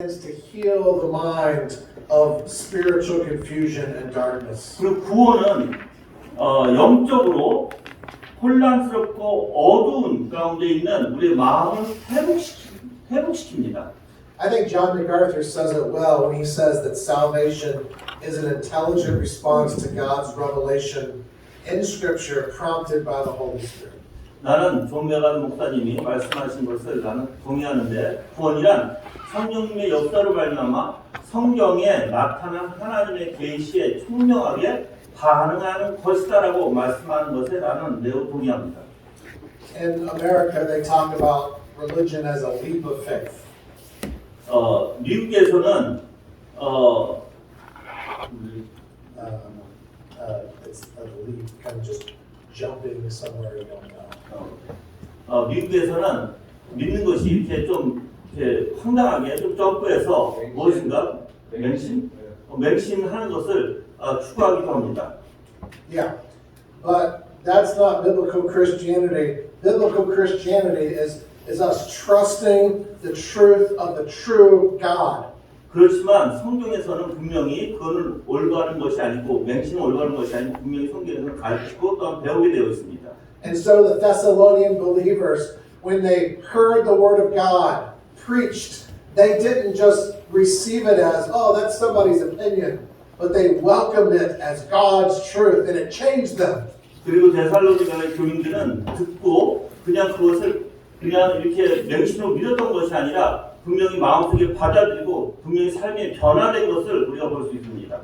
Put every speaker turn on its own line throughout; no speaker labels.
is to heal the mind of spiritual confusion and darkness.
그리고 구원은 영적으로 혼란스럽고 어두운 가운데 있는 우리의 마음을 회복시킵니다.
I think John MacArthur says it well when he says that salvation is an intelligent response to God's revelation in Scripture prompted by the Holy Spirit.
나는 존 메간 목사님이 말씀하신 것을 나는 동의하는데 구원이란 성령님의 역사로 말미암아 성경에 나타난 하나님의 계시에 총명하게 반응하는 것이다라고 말씀하는 것에 나는 매우 동의합니다.
In America, they talk about religion as a leap of faith.
미국에서는
It's a leap, kind of just jumping somewhere you don't know.
미국에서는 믿는 것이 이렇게 좀 이렇게 황당하게 좀 점프해서 무엇인가 맹신하는 것을 추구하기도 합니다.
Yeah, but that's not biblical Christianity. Biblical Christianity is us trusting the truth of the true God.
그렇지만 성경에서는 분명히 그거는 올바른 것이 아니고 맹신은 올바른 것이 아니고 분명히 성경에서는 가르치고 또한 배우게 되어 있습니다.
And so the Thessalonian believers, when they heard the word of God preached, they didn't just receive it as, oh, that's somebody's opinion, but they welcomed it as God's truth, and it changed them.
그리고 데살로니가의 교인들은 듣고 그냥 그것을 그냥 이렇게 맹신으로 믿었던 것이 아니라 분명히 마음속에 받아들이고 분명히 삶에 변화된 것을 우리가 볼 수 있습니다.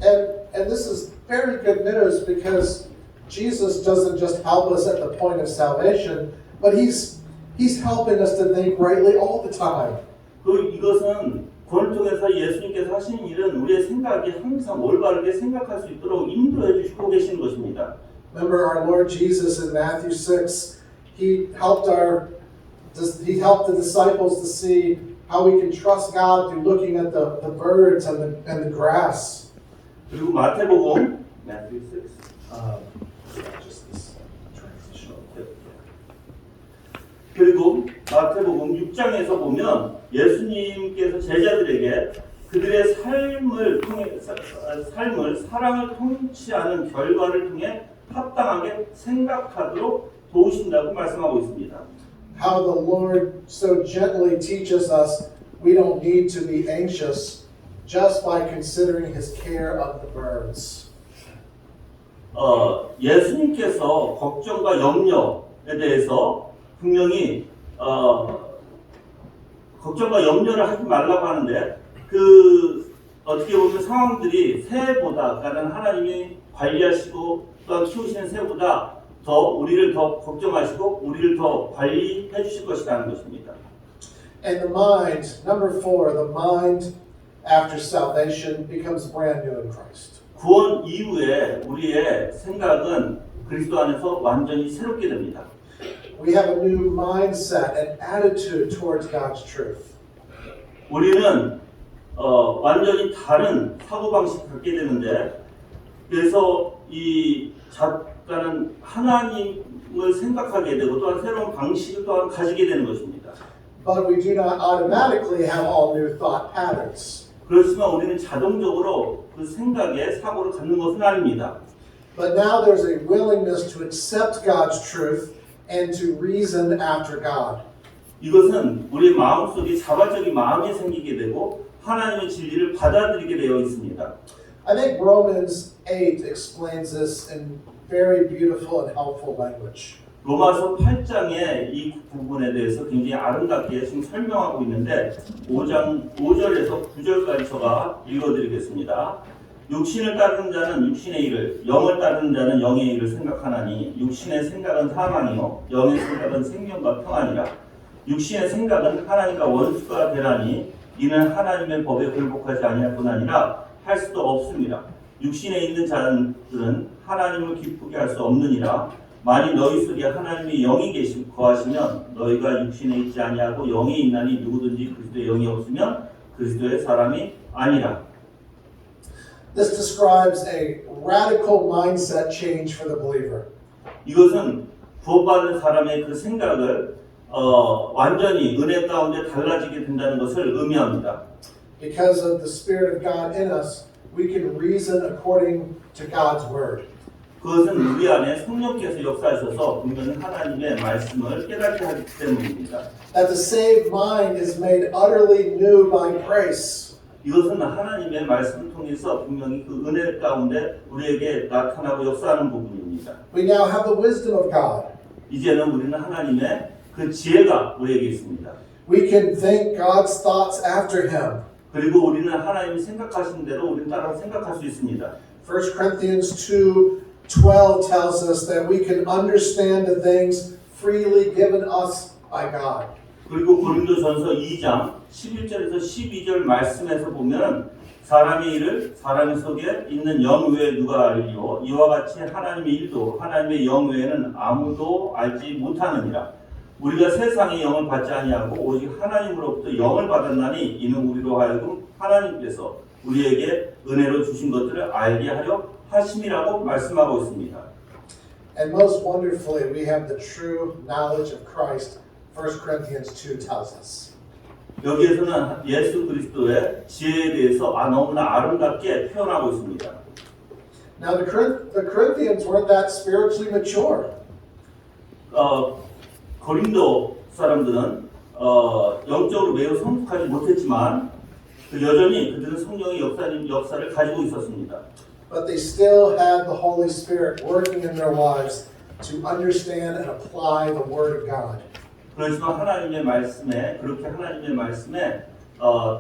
And this is very good news because Jesus doesn't just help us at the point of salvation, but he's helping us to think rightly all the time.
이것은 구원을 통해서 예수님께서 하시는 일은 우리의 생각이 항상 올바르게 생각할 수 있도록 인도해 주시고 계시는 것입니다.
Remember our Lord Jesus in Matthew 6, he helped the disciples to see how we can trust God through looking at the birds and the grass.
그리고 마태복음 Matthew 6.
Just this transition.
그리고 마태복음 6장에서 보면 예수님께서 제자들에게 그들의 삶을 사랑을 통치하는 결과를 통해 합당하게 생각하도록 도우신다고 말씀하고 있습니다.
How the Lord so gently teaches us we don't need to be anxious just by considering His care of the birds.
예수님께서 걱정과 염려에 대해서 분명히 걱정과 염려를 하지 말라고 하는데 어떻게 보면 상황들이 새보다 다른 하나님이 관리하시고 또한 키우시는 새보다 더 우리를 더 걱정하시고 우리를 더 관리해 주실 것이라는 것입니다.
And the mind, number 4, the mind after salvation becomes brand new in Christ.
구원 이후에 우리의 생각은 그리스도 안에서 완전히 새롭게 됩니다.
We have a new mindset and attitude towards God's truth.
우리는 완전히 다른 사고방식을 갖게 되는데 그래서 이 작가는 하나님을 생각하게 되고 또한 새로운 방식을 또한 가지게 되는 것입니다.
But we do not automatically have all new thought patterns.
그렇지만 우리는 자동적으로 그 생각에 사고를 갖는 것은 아닙니다.
But now there's a willingness to accept God's truth and to reason after God.
이것은 우리의 마음속에 자발적인 마음이 생기게 되고 하나님의 진리를 받아들이게 되어 있습니다.
I think Romans 8 explains this in very beautiful and helpful language.
로마서 8장의 이 부분에 대해서 굉장히 아름답게 지금 설명하고 있는데 5절에서 9절까지 제가 읽어드리겠습니다. 육신을 따르는 자는 육신의 일을, 영을 따르는 자는 영의 일을 생각하나니 육신의 생각은 사망이요 영의 생각은 생명과 평안이라. 육신의 생각은 하나님과 원수가 되나니 이는 하나님의 법에 굴복하지 아니할 뿐 아니라 할 수도 없습니다. 육신에 있는 자들은 하나님을 기쁘게 할 수 없느니라. 만일 너희 속에 하나님의 영이 거하시면 너희가 육신에 있지 아니하고 영에 있나니 누구든지 그리스도의 영이 없으면 그리스도의 사람이 아니라.
This describes a radical mindset change for the believer.
이것은 구원받은 사람의 그 생각을 완전히 은혜 가운데 달라지게 된다는 것을 의미합니다.
Because of the Spirit of God in us, we can reason according to God's Word.
그것은 우리 안에 성령께서 역사하셔서 분명히 하나님의 말씀을 깨닫게 하기 때문입니다.
That the saved mind is made utterly new by grace.
이것은 하나님의 말씀을 통해서 분명히 그 은혜 가운데 우리에게 나타나고 역사하는 부분입니다.
We now have the wisdom of God.
이제는 우리는 하나님의 그 지혜가 우리에게 있습니다.
We can think God's thoughts after Him.
그리고 우리는 하나님이 생각하신 대로 우리는 따라 생각할 수 있습니다.
1 Corinthians 2:12 tells us that we can understand the things freely given us by God.
그리고 고린도전서 2장 11절에서 12절 말씀에서 보면 사람의 일을 사람의 속에 있는 영 외에 누가 알리요 이와 같이 하나님의 일도 하나님의 영 외에는 아무도 알지 못하느니라. 우리가 세상의 영을 받지 아니하고 오직 하나님으로부터 영을 받았나니 이는 우리로 하여금 하나님께서 우리에게 은혜로 주신 것들을 알게 하려 하심이라고 말씀하고 있습니다.
And most wonderfully, we have the true knowledge of Christ. 1 Corinthians 2 tells us.
여기에서는 예수 그리스도의 지혜에 대해서 너무나 아름답게 표현하고 있습니다.
Now the Corinthians weren't that spiritually mature.
고린도 사람들은 영적으로 매우 성숙하지 못했지만 여전히 그들은 성령의 역사를 가지고 있었습니다.
But they still had the Holy Spirit working in their lives to understand and apply the Word of God.
그렇지만 하나님의 말씀에 그렇게 하나님의 말씀에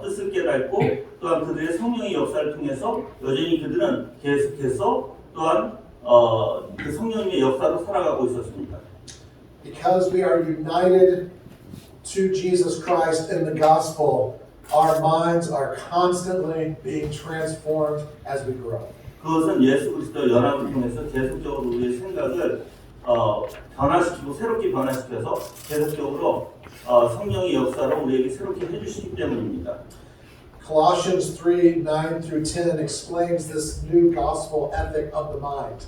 뜻을 깨닫고 또한 그들의 성령의 역사를 통해서 여전히 그들은 계속해서 또한 그 성령의 역사로 살아가고 있었습니다.
Because we are united to Jesus Christ in the gospel, our minds are constantly being transformed as we grow.
그것은 예수 그리스도 연합을 통해서 계속적으로 우리의 생각을 변화시키고 새롭게 변화시켜서 계속적으로 성령의 역사로 우리에게 새롭게 해주시기 때문입니다.
Colossians 3:9 through 10 explains this new gospel ethic of the mind.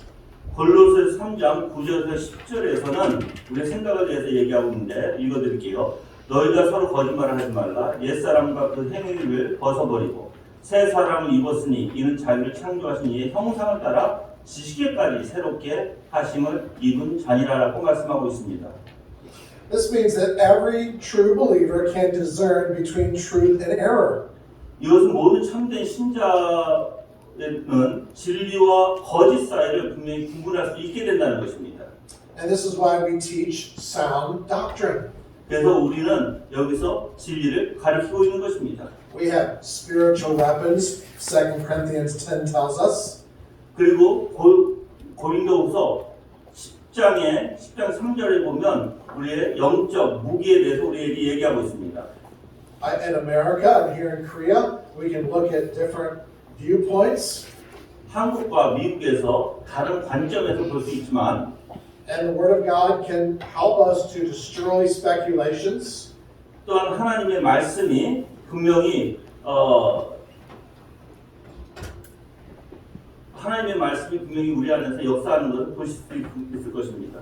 골로새 3장 9절에서 10절에서는 우리의 생각을 대해서 얘기하고 있는데 읽어드릴게요. 너희가 서로 거짓말을 하지 말라. 옛사람과 그 행위를 벗어버리고 새 사람을 입었으니 이는 자기를 창조하신 이의 형상을 따라 지식에까지 새롭게 하심을 입은 자니라라고 말씀하고 있습니다.
This means that every true believer can discern between truth and error.
이것은 모든 참된 신자는 진리와 거짓 사이를 분명히 구분할 수 있게 된다는 것입니다.
And this is why we teach sound doctrine.
그래서 우리는 여기서 진리를 가르치고 있는 것입니다.
We have spiritual weapons, 2 Corinthians 10 tells us.
그리고 고린도후서 10장 3절에 보면 우리의 영적 무기에 대해서 우리에게 얘기하고 있습니다.
In America and here in Korea, we can look at different viewpoints.
한국과 미국에서 다른 관점에서 볼 수 있지만
And the Word of God can help us to destroy speculations.
또한 하나님의 말씀이 분명히 우리 안에서 역사하는 것을 보실 수 있을 것입니다.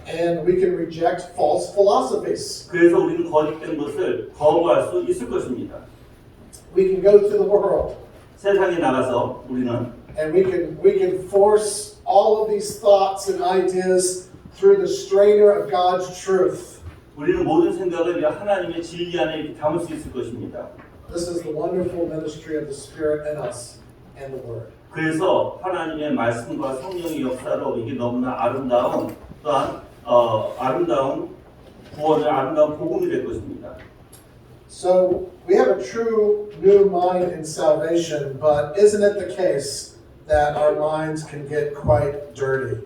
And we can reject false philosophies.
그래서 우리는 거짓된 것을 거부할 수 있을 것입니다.
We can go to the world
세상에 나가서 우리는
and we can force all of these thoughts and ideas through the strainer of God's truth.
우리는 모든 생각을 하나님의 진리 안에 이렇게 담을 수 있을 것입니다.
This is the wonderful ministry of the Spirit in us and the Word.
그래서 하나님의 말씀과 성령의 역사로 이게 너무나 아름다운 또한 아름다운 구원을 아름다운 복음이 될 것입니다.
So we have a true new mind in salvation, but isn't it the case that our minds can get quite dirty?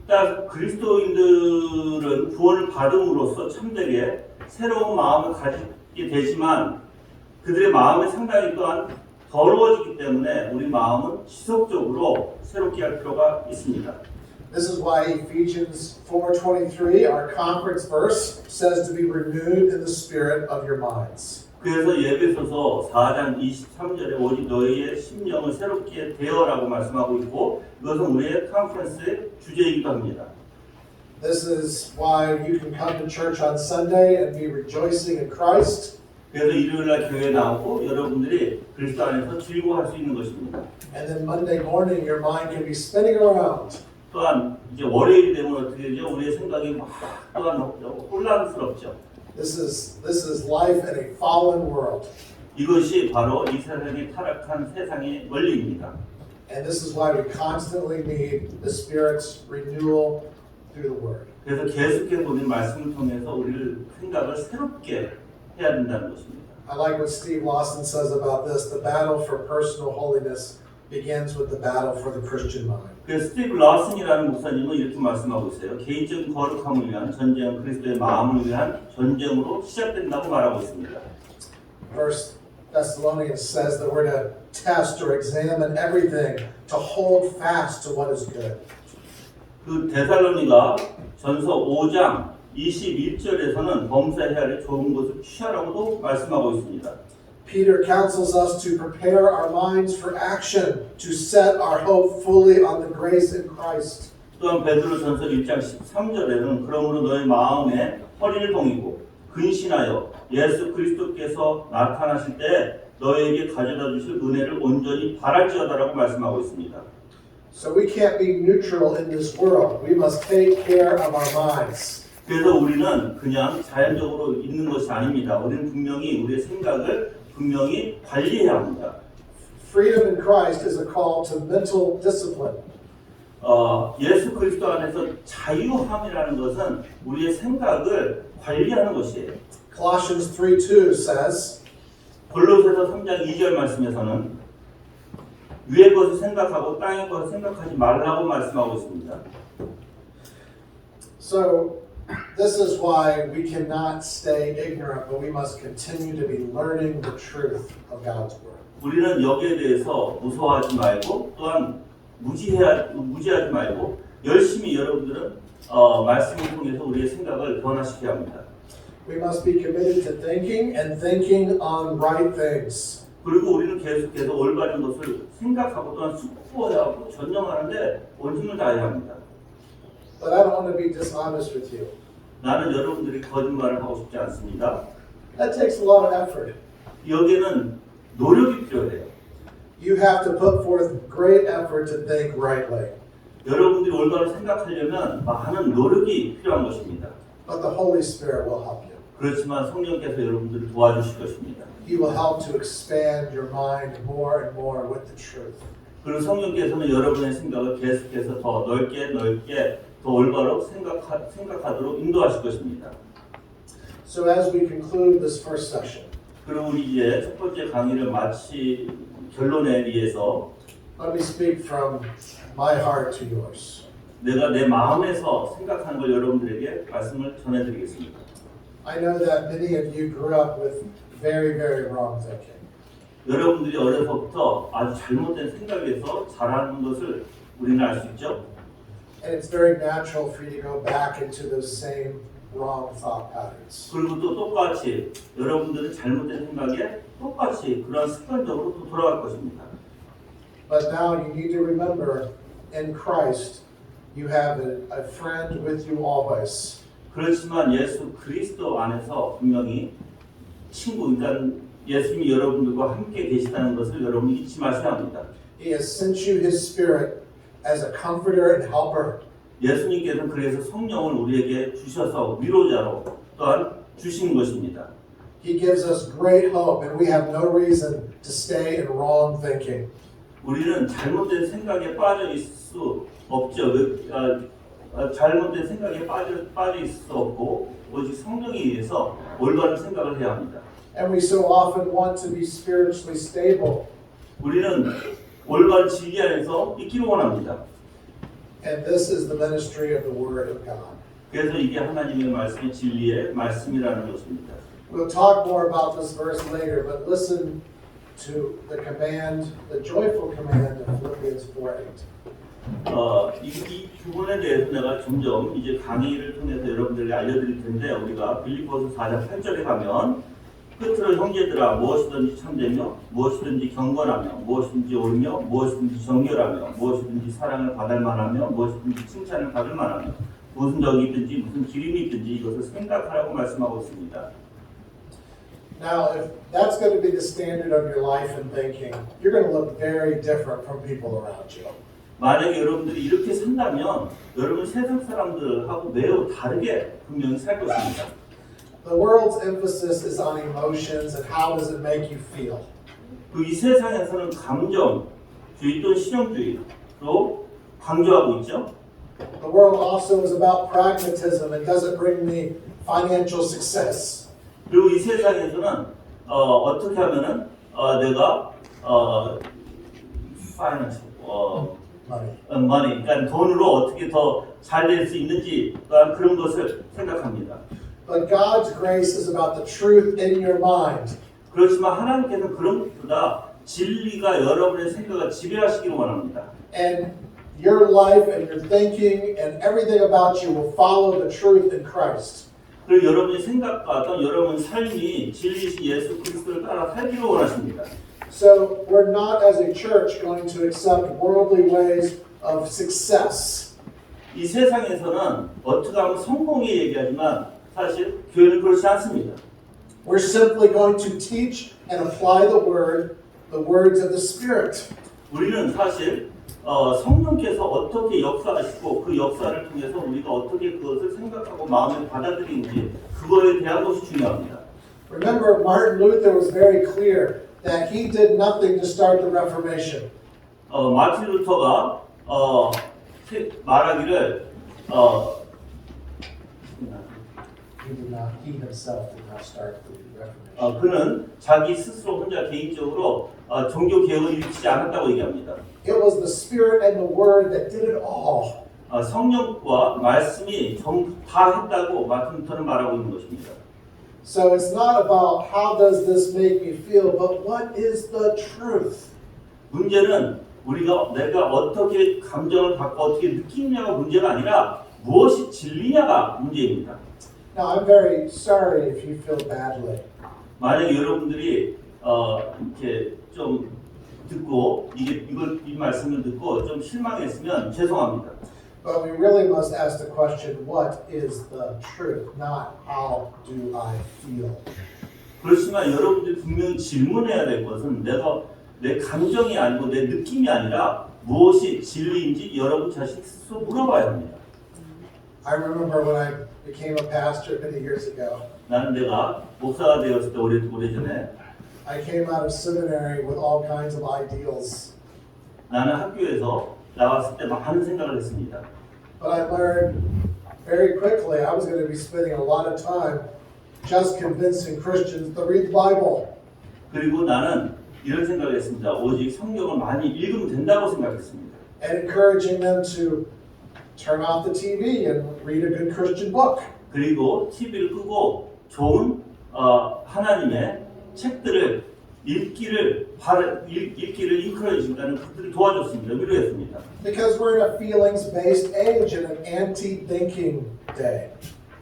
딱 그리스도인들은 구원을 받음으로써 참되게 새로운 마음을 가지게 되지만 그들의 마음이 상당히 또한 더러워지기 때문에 우리 마음은 지속적으로 새롭게 할 필요가 있습니다.
This is why Ephesians 4:23, our conference verse, says to be renewed in the spirit of your minds.
그래서 예배소서 4장 23절에 오직 너희의 심령을 새롭게 되어라고 말씀하고 있고 이것은 우리의 컨퍼런스의 주제이기도 합니다.
This is why you can come to church on Sunday and be rejoicing in Christ.
그래서 일요일날 교회 나오고 여러분들이 그리스도 안에서 즐거워할 수 있는 것입니다.
And then Monday morning, your mind can be spinning around.
또한 이제 월요일이 되면 어떻게 되죠? 우리의 생각이 막 또한 혼란스럽죠.
This is life in a fallen world.
이것이 바로 이 세상이 타락한 세상의 원리입니다.
And this is why we constantly need the Spirit's renewal through the Word.
그래서 계속해서 우리 말씀을 통해서 우리를 생각을 새롭게 해야 된다는 것입니다.
I like what Steve Lawson says about this. The battle for personal holiness begins with the battle for the Christian mind.
그래서 스티브 라슨이라는 목사님은 이렇게 말씀하고 있어요. 개인적인 거룩함을 위한 전쟁은 그리스도의 마음을 위한 전쟁으로 시작된다고 말하고 있습니다.
First Thessalonians says that we're to test or examine everything, to hold fast to what is good.
그 데살로니가 전서 5장 21절에서는 범사해야 할 좋은 것을 취하라고도 말씀하고 있습니다.
Peter counsels us to prepare our minds for action, to set our hope fully on the grace in Christ.
또한 베드로 전서 1장 13절에는 그러므로 너의 마음에 허리를 동이고 근신하여 예수 그리스도께서 나타나실 때 너에게 가져다 주실 은혜를 온전히 바랄지어다라고 말씀하고 있습니다.
So we can't be neutral in this world. We must take care of our minds.
그래서 우리는 그냥 자연적으로 있는 것이 아닙니다. 우리는 분명히 우리의 생각을 분명히 관리해야 합니다.
Freedom in Christ is a call to mental discipline.
예수 그리스도 안에서 자유함이라는 것은 우리의 생각을 관리하는 것이에요.
Colossians 3:2 says,
골로새서 3장 2절 말씀에서는 위의 것을 생각하고 땅의 것을 생각하지 말라고 말씀하고 있습니다.
So this is why we cannot stay ignorant, but we must continue to be learning the truth of God's Word.
우리는 여기에 대해서 무서워하지 말고 또한 무지하지 말고 열심히 여러분들은 말씀을 통해서 우리의 생각을 변화시켜야 합니다.
We must be committed to thinking and thinking on right things.
그리고 우리는 계속해서 올바른 것을 생각하고 또한 숙고해야 하고 전념하는데 온심을 다해야 합니다.
But I don't want to be dishonest with you.
나는 여러분들이 거짓말을 하고 싶지 않습니다.
That takes a lot of effort.
여기에는 노력이 필요해요.
You have to put forth great effort to think rightly.
여러분들이 올바로 생각하려면 많은 노력이 필요한 것입니다.
But the Holy Spirit will help you.
그렇지만 성령께서 여러분들을 도와주실 것입니다.
He will help to expand your mind more and more with the truth.
그리고 성령께서는 여러분의 생각을 계속해서 더 넓게 더 올바로 생각하도록 인도하실 것입니다.
So as we conclude this first session,
그리고 우리 이제 첫 번째 강의를 결론에 의해서
let me speak from my heart to yours.
내가 내 마음에서 생각하는 걸 여러분들에게 말씀을 전해드리겠습니다.
I know that many of you grew up with very, very wrong thinking.
여러분들이 어려서부터 아주 잘못된 생각에서 자라는 것을 우리는 알 수 있죠.
And it's very natural for you to go back into those same wrong thought patterns.
그리고 또 똑같이 여러분들은 잘못된 생각에 똑같이 그런 습관적으로 또 돌아갈 것입니다.
But now you need to remember, in Christ, you have a friend with you always.
그렇지만 예수 그리스도 안에서 분명히 그러니까 예수님이 여러분들과 함께 계시다는 것을 여러분이 잊지 마셔야 합니다.
He has sent you His Spirit as a comforter and helper.
예수님께서는 그래서 성령을 우리에게 주셔서 위로자로 또한 주신 것입니다.
He gives us great hope, and we have no reason to stay in wrong thinking.
우리는 잘못된 생각에 빠져 있을 수 없죠. 잘못된 생각에 빠져 있을 수 없고 오직 성령에 의해서 올바른 생각을 해야 합니다.
And we so often want to be spiritually stable.
우리는 올바른 진리 안에서 있기를 원합니다.
And this is the ministry of the Word of God.
그래서 이게 하나님의 말씀의 진리의 말씀이라는 것입니다.
We'll talk more about this verse later, but listen to the command, the joyful command of Philippians 4:8.
이 부분에 대해서 내가 점점 이제 강의를 통해서 여러분들에게 알려드릴 텐데 우리가 빌립보서 4장 8절에 가면 끝으로 형제들아 무엇이든지 참되며 무엇이든지 경건하며 무엇이든지 옳으며 무엇이든지 정결하며 무엇이든지 사랑을 받을 만하며 무엇이든지 칭찬을 받을 만하며 무슨 덕이 있든지 무슨 기름이 있든지 이것을 생각하라고 말씀하고 있습니다.
Now, if that's going to be the standard of your life and thinking, you're going to look very different from people around you.
만약에 여러분들이 이렇게 산다면 여러분 세상 사람들하고 매우 다르게 분명히 살 것입니다.
The world's emphasis is on emotions and how does it make you feel.
이 세상에서는 감정주의 또는 실용주의로 강조하고 있죠.
The world also is about pragmatism and does it bring me financial success.
그리고 이 세상에서는 어떻게 하면은 내가 financial money, 그러니까 돈으로 어떻게 더 잘 될 수 있는지 그런 것을 생각합니다.
But God's grace is about the truth in your mind.
그렇지만 하나님께서는 그런 것보다 진리가 여러분의 생각을 지배하시기를 원합니다.
And your life and your thinking and everything about you will follow the truth in Christ.
그리고 여러분의 생각과 어떤 여러분 삶이 진리이신 예수 그리스도를 따라 살기를 원하십니다.
So we're not as a church going to accept worldly ways of success.
이 세상에서는 어떻게 하면 성공이 얘기하지만 사실 교회는 그렇지 않습니다.
We're simply going to teach and apply the words of the Spirit.
우리는 사실 성령께서 어떻게 역사하시고 그 역사를 통해서 우리가 어떻게 그것을 생각하고 마음에 받아들이는지 그거에 대한 것이 중요합니다.
Remember, Martin Luther was very clear that he did nothing to start the Reformation.
마틴 루터가 말하기를
He himself did not start the Reformation.
그는 자기 스스로 혼자 개인적으로 종교 개혁을 일으키지 않았다고 얘기합니다.
It was the Spirit and the Word that did it all.
성령과 말씀이 다 했다고 마틴 루터는 말하고 있는 것입니다.
So it's not about how does this make me feel, but what is the truth?
문제는 내가 어떻게 감정을 받고 어떻게 느끼느냐가 문제가 아니라 무엇이 진리냐가 문제입니다.
Now, I'm very sorry if you feel badly.
만약에 여러분들이 이렇게 좀 듣고 이 말씀을 듣고 좀 실망했으면 죄송합니다.
But we really must ask the question, what is the truth, not how do I feel?
그렇지만 여러분들이 분명히 질문해야 될 것은 내 감정이 아니고 내 느낌이 아니라 무엇이 진리인지 여러분 자신 스스로 물어봐야 합니다.
I remember when I became a pastor many years ago.
나는 내가 목사가 되었을 때 오래전에
I came out of seminary with all kinds of ideals.
나는 학교에서 나왔을 때 많은 생각을 했습니다.
But I learned very quickly I was going to be spending a lot of time just convincing Christians to read the Bible.
그리고 나는 이런 생각을 했습니다. 오직 성경을 많이 읽으면 된다고 생각했습니다.
And encouraging them to turn off the TV and read a good Christian book.
그리고 TV를 끄고 좋은 하나님의 책들을 읽기를 인커레이징하는 그들을 도와줬습니다. 위로했습니다.
Because we're in a feelings-based age and an anti-thinking day.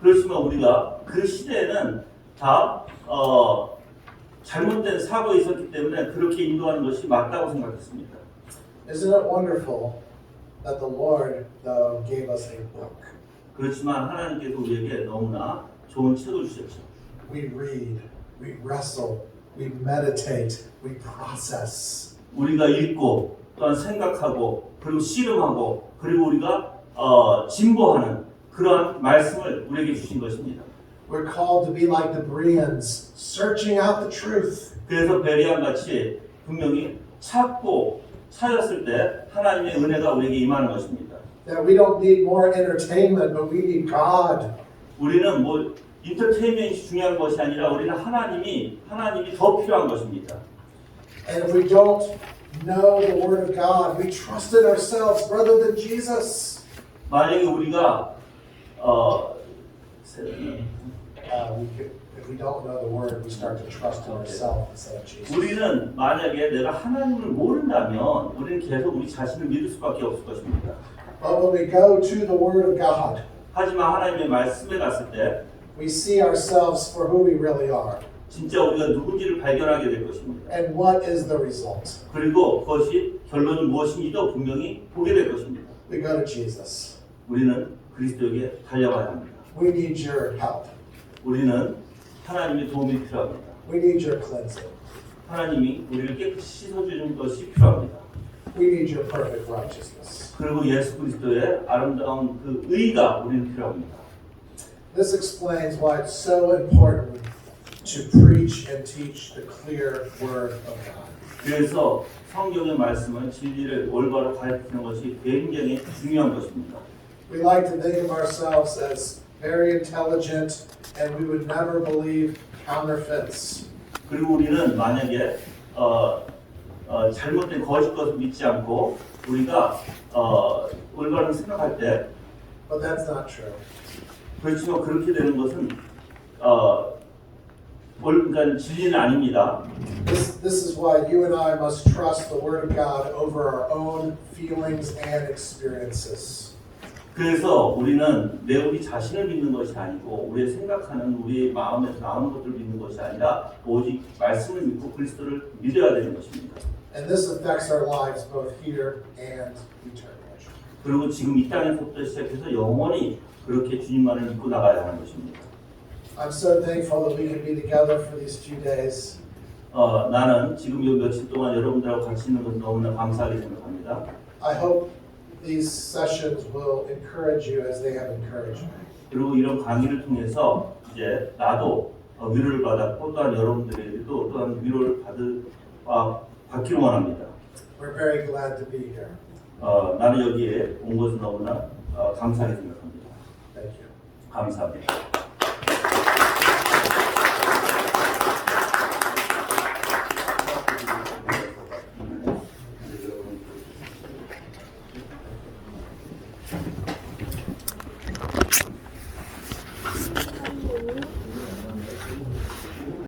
그렇지만 우리가 그 시대에는 다 잘못된 사고에 있었기 때문에 그렇게 인도하는 것이 맞다고 생각했습니다.
Isn't it wonderful that the Lord, though, gave us a book?
그렇지만 하나님께서 우리에게 너무나 좋은 책을 주셨죠.
We read, we wrestle, we meditate, we process.
우리가 읽고 또한 생각하고 그리고 씨름하고 그리고 우리가 진보하는 그러한 말씀을 우리에게 주신 것입니다.
We're called to be like the Bereans, searching out the truth.
그래서 베리안 같이 분명히 찾았을 때 하나님의 은혜가 우리에게 임하는 것입니다.
That we don't need more entertainment, but we need God.
우리는 뭐 인터테인먼트가 중요한 것이 아니라 우리는 하나님이 더 필요한 것입니다.
And if we don't know the Word of God, we trust in ourselves rather than Jesus.
만약에 우리가
If we don't know the Word, we start to trust in ourselves instead of Jesus.
우리는 만약에 내가 하나님을 모른다면 우리는 계속 우리 자신을 믿을 수밖에 없을 것입니다.
But when we go to the Word of God,
하지만 하나님의 말씀에 갔을 때
we see ourselves for who we really are.
진짜 우리가 누군지를 발견하게 될 것입니다.
And what is the result?
그리고 그것이 결론이 무엇인지도 분명히 보게 될 것입니다.
We go to Jesus.
우리는 그리스도에게 달려가야 합니다.
We need your help.
우리는 하나님의 도움이 필요합니다.
We need your cleansing.
하나님이 우리를 깨끗이 씻어주는 것이 필요합니다.
We need your perfect righteousness.
그리고 예수 그리스도의 아름다운 그 의가 우리는 필요합니다.
This explains why it's so important to preach and teach the clear word of God.
그래서 성경의 말씀은 진리를 올바로 가르치는 것이 굉장히 중요한 것입니다.
We like to think of ourselves as very intelligent and we would never believe counterfeits.
그리고 우리는 만약에 잘못된 거짓 것을 믿지 않고 우리가 올바른 생각할 때
But that's not true.
그렇지만 그렇게 되는 것은 그러니까 진리는 아닙니다.
This is why you and I must trust the word of God over our own feelings and experiences.
그래서 우리는 내 우리 자신을 믿는 것이 아니고 우리의 생각하는 우리의 마음에서 나오는 것들을 믿는 것이 아니라 오직 말씀을 믿고 그리스도를 믿어야 되는 것입니다.
And this affects our lives both here and eternally.
그리고 지금 이 땅에서부터 시작해서 영원히 그렇게 주님만을 믿고 나가야 하는 것입니다.
I'm so thankful that we can be together for these few days.
나는 지금 이 며칠 동안 여러분들하고 같이 있는 것을 너무나 감사하게 생각합니다.
I hope these sessions will encourage you as they have encouraged me.
그리고 이런 강의를 통해서 이제 나도 위로를 받았고 또한 여러분들에게도 또한 위로를 받기를 원합니다.
We're very glad to be here.
나는 여기에 온 것은 너무나 감사하게 생각합니다.
Thank you.
감사합니다.